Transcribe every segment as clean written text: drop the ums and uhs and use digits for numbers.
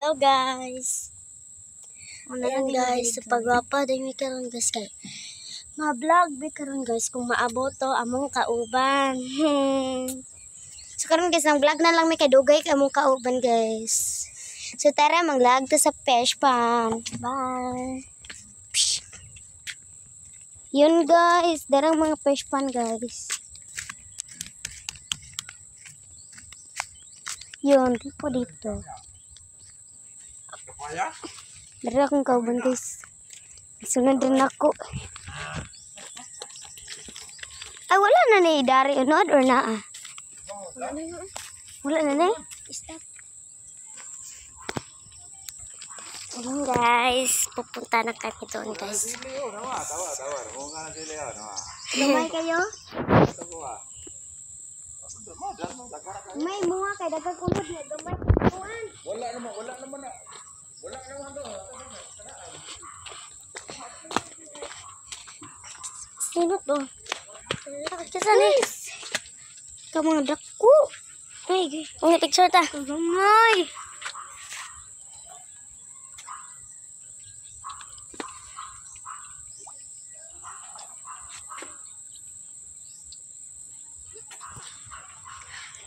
Hello guys. Ayan guys, sa pagwapa din mi karon guys kay ma-vlog mi karon guys kung maabot to among kauban. So karon guys, ang vlog na lang mi kay dugay kay among kauban guys. So tara mag-vlog to sa fish pond. Bye. Psh. Yun guys, darang mga fish pond guys. Yun, dito. Dari akong kauban guys. Sunod din ako. Ay, wala na ni dari unod or naa? Wala na ni? Stop. Ayan guys, pupunta na kami doon guys. Gamay kayo? May bunga kay dagang unod na gamay. Wala naman na. Wala naman to. Sino to? Kesa ni? Kamu dako. Ay, ang picture ta. Gamay.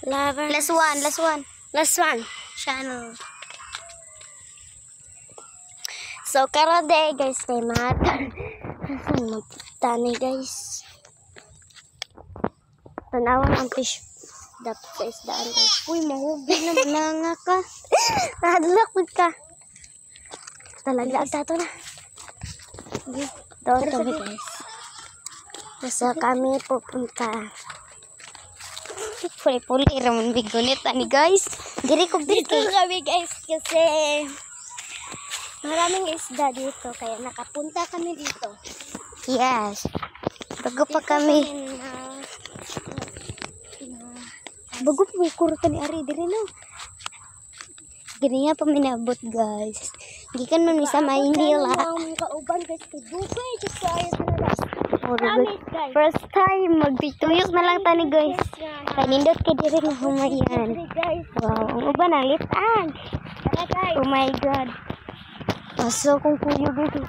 Lover. Last one. Channel. So, karon day guys, kay mata. Saan magtani guys? Tanawang ang fish. Dapat sa isdaan guys. Uy, mahugig na mananga ka. Nadalakod ka. Talaga, tato na. Doon kami guys. Nasa kami pupunta. Puli-puli ramon bigunit ani guys. Diri ko dito kami guys kasi maraming isda dito kaya nakapunta kami dito. Yes. Bago pa kami. Bago pa may kurta ni Ari diri no. Gini nga pa minabot guys. Gikan man mi sa Maynila. Ang kauban guys dugay just kayo sa first time magtituyok na lang tani guys. Kay nindot kay diri na humayan. Wow, ang uban ang litan. Oh my god. Paso kung kuyo guys.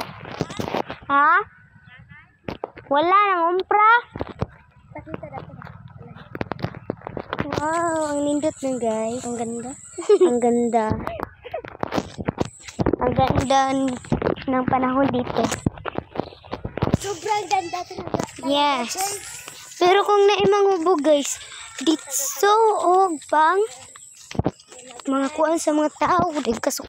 Ha? Wala nang umpra. Wow, ang nindot na guys. Ang ganda. Ang ganda. Ang ganda ng panahon dito. Sobrang ganda talaga. Yes. Pero kung naimang ubo guys, dito og pang mga kuan sa mga tao, kasok